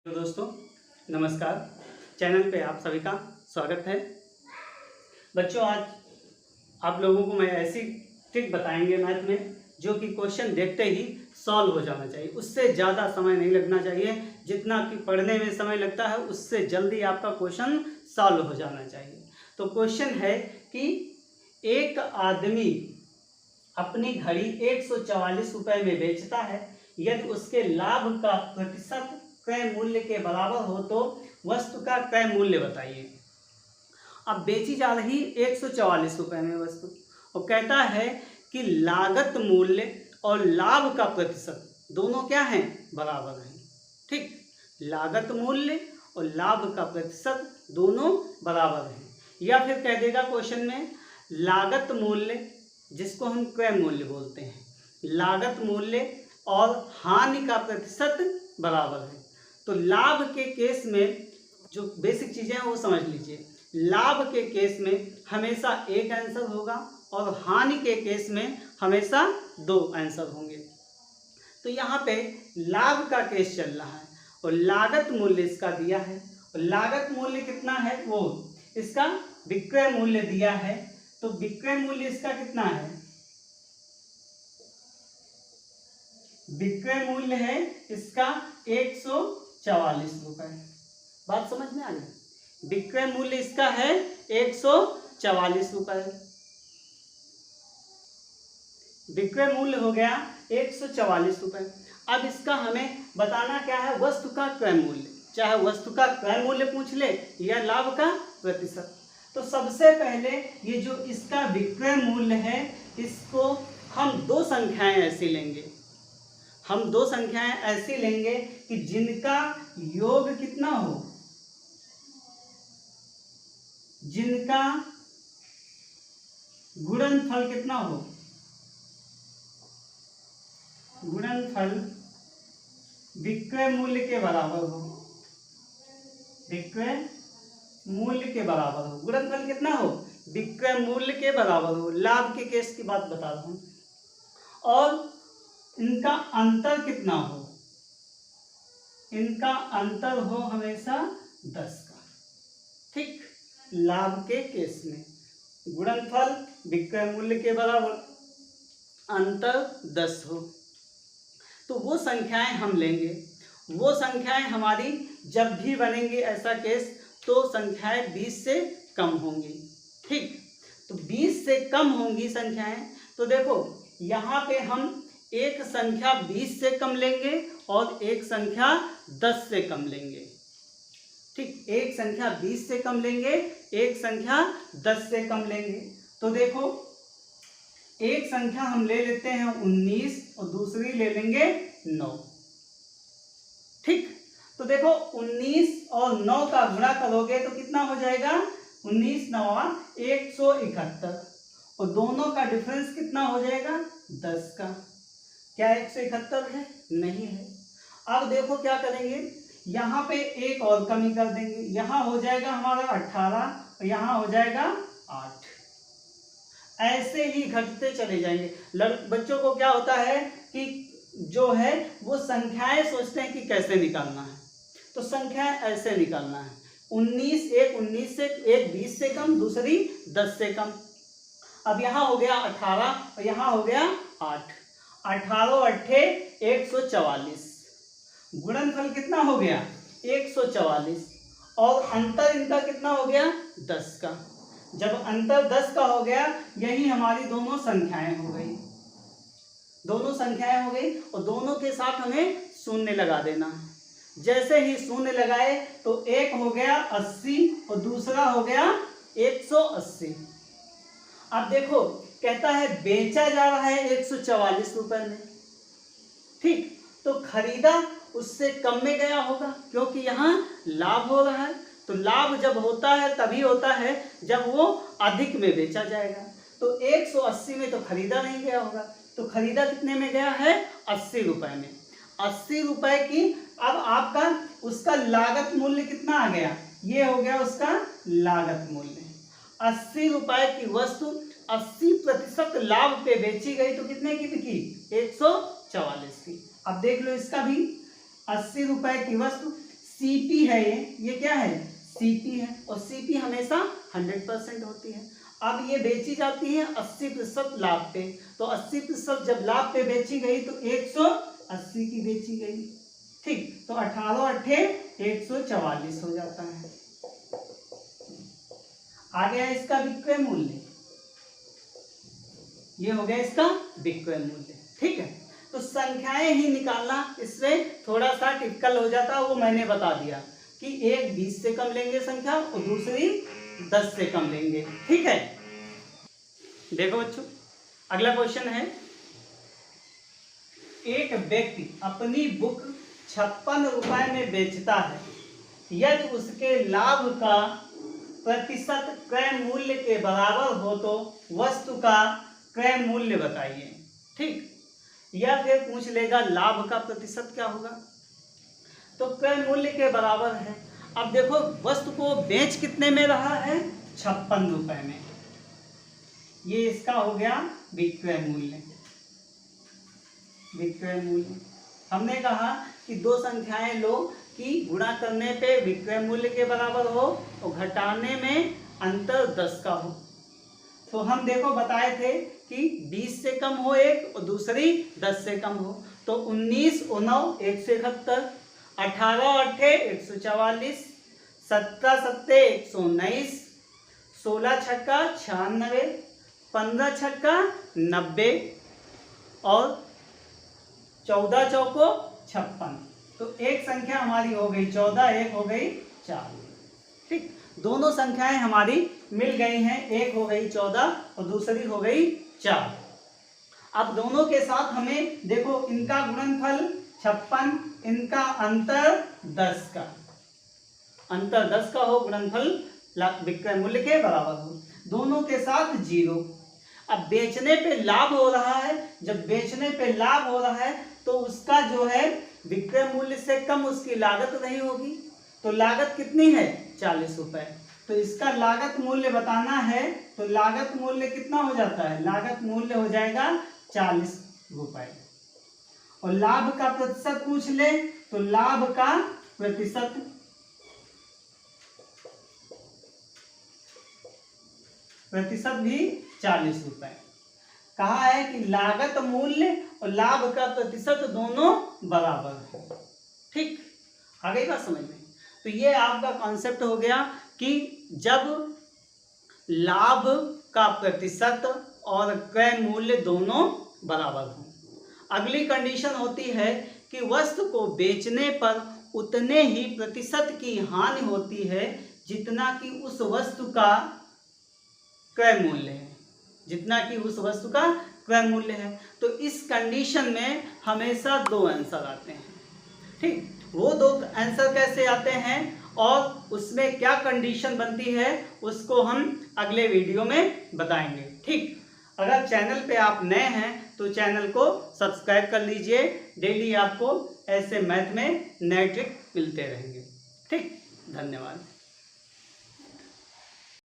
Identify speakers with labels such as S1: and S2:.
S1: तो दोस्तों नमस्कार। चैनल पे आप सभी का स्वागत है। बच्चों, आज आप लोगों को मैं ऐसी ट्रिक बताएंगे मैथ में जो कि क्वेश्चन देखते ही सॉल्व हो जाना चाहिए। उससे ज़्यादा समय नहीं लगना चाहिए। जितना कि पढ़ने में समय लगता है उससे जल्दी आपका क्वेश्चन सॉल्व हो जाना चाहिए। तो क्वेश्चन है कि एक आदमी अपनी घड़ी 144 रुपये में बेचता है। यदि उसके लाभ का प्रतिशत क्रय मूल्य के बराबर हो तो वस्तु का क्रय मूल्य बताइए। अब बेची जा रही 144 रुपये में वस्तु, और कहता है कि लागत मूल्य और लाभ का प्रतिशत दोनों क्या हैं? बराबर हैं। ठीक, लागत मूल्य और लाभ का प्रतिशत दोनों बराबर हैं। या फिर कह देगा क्वेश्चन में लागत मूल्य, जिसको हम क्रय मूल्य बोलते हैं, लागत मूल्य और हानि का प्रतिशत बराबर है। तो लाभ के केस में जो बेसिक चीज़ें हैं वो समझ लीजिए। लाभ के केस में हमेशा एक आंसर होगा और हानि के केस में हमेशा दो आंसर होंगे। तो यहाँ पे लाभ का केस चल रहा है और लागत मूल्य इसका दिया है, और लागत मूल्य कितना है वो इसका विक्रय मूल्य दिया है। तो विक्रय मूल्य इसका कितना है? विक्रय मूल्य है इसका 144 रुपये। बात समझ में आ गई? विक्रय मूल्य इसका है 144 रुपये। विक्रय मूल्य हो गया 144 रुपये। अब इसका हमें बताना क्या है? वस्तु का क्रय मूल्य। चाहे वस्तु का क्रय मूल्य पूछ ले या लाभ का प्रतिशत। तो सबसे पहले ये जो इसका विक्रय मूल्य है, इसको हम दो संख्याएं ऐसी लेंगे। हम दो संख्याएं ऐसी लेंगे कि जिनका योग कितना हो, जिनका गुणनफल कितना हो, गुणनफल विक्रय मूल्य के बराबर हो, विक्रय मूल्य के बराबर हो। गुणनफल कितना हो? विक्रय मूल्य के बराबर हो। लाभ के केस की बात बता रहा हूं। और इनका अंतर कितना हो? इनका अंतर हो हमेशा 10 का। ठीक, लाभ के केस में गुणनफल विक्रय मूल्य के बराबर, अंतर 10 हो, तो वो संख्याएं हम लेंगे। वो संख्याएं हमारी जब भी बनेंगी ऐसा केस, तो संख्याएं 20 से कम होंगी। ठीक, तो 20 से कम होंगी संख्याएं। तो देखो यहाँ पे हम एक संख्या 20 से कम लेंगे और एक संख्या 10 से कम लेंगे। ठीक, एक संख्या 20 से कम लेंगे, एक संख्या 10 से कम लेंगे। तो देखो एक संख्या हम ले लेते हैं 19 और दूसरी ले लेंगे 9। ठीक, तो देखो 19 और 9 का गुणा करोगे तो कितना हो जाएगा? 19 9 171, और दोनों का डिफरेंस कितना हो जाएगा? 10 का। क्या 171 है? नहीं है। अब देखो क्या करेंगे, यहाँ पे एक और कमी कर देंगे। यहाँ हो जाएगा हमारा 18 और यहाँ हो जाएगा 8। ऐसे ही घटते चले जाएंगे। बच्चों को क्या होता है कि जो है वो संख्याएं सोचते हैं कि कैसे निकालना है, तो संख्याएं ऐसे निकालना है। 19 एक 19 से, एक 20 से कम, दूसरी 10 से कम। अब यहाँ हो गया 18 और यहाँ हो गया 8। 18 अट्ठे 144। गुणनफल कितना हो गया? 144, और अंतर इनका कितना हो गया? 10 का। जब अंतर 10 का हो गया, यही हमारी दोनों संख्याएं हो गई। दोनों संख्याएं हो गई और दोनों के साथ हमें शून्य लगा देना है। जैसे ही शून्य लगाए तो एक हो गया 80 और दूसरा हो गया 180। अब देखो कहता है बेचा जा रहा है 144 रुपए में। ठीक, तो खरीदा उससे कम में गया होगा, क्योंकि यहाँ लाभ हो रहा है। तो लाभ जब होता है तभी होता है जब वो अधिक में बेचा जाएगा। तो 180 में तो खरीदा नहीं गया होगा, तो खरीदा कितने में गया है? 80 रुपए में। 80 रुपए की अब आपका उसका लागत मूल्य कितना आ गया? ये हो गया उसका लागत मूल्य। 80 रुपए की वस्तु 80% लाभ पे बेची गई, तो कितने की बिकी? 144 की। अब देख लो इसका भी 80 रुपए की वस्तु CP है, ये क्या है, CP है, और CP हमेशा 100% होती है। अब ये बेची जाती है 80% लाभ पे, तो 80% जब लाभ पे बेची गई तो 180 की बेची गई, ठीक। तो 18 अट्ठे 144 हो जाता है। आ गया इसका विक्रय मूल्य, ये हो गया इसका विक्रय मूल्य, ठीक है। तो संख्याएं ही निकालना इसमें थोड़ा सा टिपिकल हो जाता है, वो मैंने बता दिया कि एक 20 से कम लेंगे संख्या और दूसरी 10 से कम लेंगे, ठीक है। देखो बच्चों, अगला क्वेश्चन है, एक व्यक्ति अपनी बुक 56 रुपए में बेचता है, यदि उसके लाभ का प्रतिशत क्रय मूल्य के बराबर हो तो वस्तु का क्रय मूल्य बताइए, ठीक। या फिर पूछ लेगा लाभ का प्रतिशत क्या होगा, तो क्रय मूल्य के बराबर है। अब देखो वस्तु को बेच कितने में रहा है, 56 रुपए में, ये इसका हो गया विक्रय मूल्य। विक्रय मूल्य हमने कहा कि दो संख्याएं लो कि गुणा करने पे विक्रय मूल्य के बराबर हो और घटाने में अंतर 10 का हो। तो हम देखो बताए थे कि 20 से कम हो एक और दूसरी 10 से कम हो, तो 19 और 9 171, 18 अट्ठे 144, 17 सत्ते 119, 16 छक्का 96, 15 छक्का 90 और 14 चौको 56। तो एक संख्या हमारी हो गई 14, एक हो गई 4, ठीक। दोनों संख्याएं हमारी मिल गई हैं, एक हो गई 14 और दूसरी हो गई 4। अब दोनों के साथ हमें देखो इनका गुणनफल 56, इनका अंतर 10 का, अंतर 10 का हो, गुणनफल विक्रय मूल्य के बराबर हो, दोनों के साथ 0। अब बेचने पे लाभ हो रहा है, जब बेचने पे लाभ हो रहा है तो उसका जो है विक्रय मूल्य से कम उसकी लागत नहीं होगी, तो लागत कितनी है 40 रुपए। तो इसका लागत मूल्य बताना है, तो लागत मूल्य कितना हो जाता है, लागत मूल्य हो जाएगा 40 रुपए। और लाभ का प्रतिशत पूछ ले तो लाभ का प्रतिशत भी 40 रुपए। कहा है कि लागत मूल्य और लाभ का प्रतिशत दोनों बराबर है, ठीक। आ गई बात समझ में। तो ये आपका कॉन्सेप्ट हो गया कि जब लाभ का प्रतिशत और क्रय मूल्य दोनों बराबर हों। अगली कंडीशन होती है कि वस्तु को बेचने पर उतने ही प्रतिशत की हानि होती है जितना कि उस वस्तु का क्रय मूल्य है, जितना कि उस वस्तु का क्रय मूल्य है। तो इस कंडीशन में हमेशा दो आंसर आते हैं, ठीक। वो दो आंसर कैसे आते हैं और उसमें क्या कंडीशन बनती है उसको हम अगले वीडियो में बताएंगे, ठीक। अगर चैनल पे आप नए हैं तो चैनल को सब्सक्राइब कर लीजिए, डेली आपको ऐसे मैथ में नए ट्रिक मिलते रहेंगे, ठीक। धन्यवाद।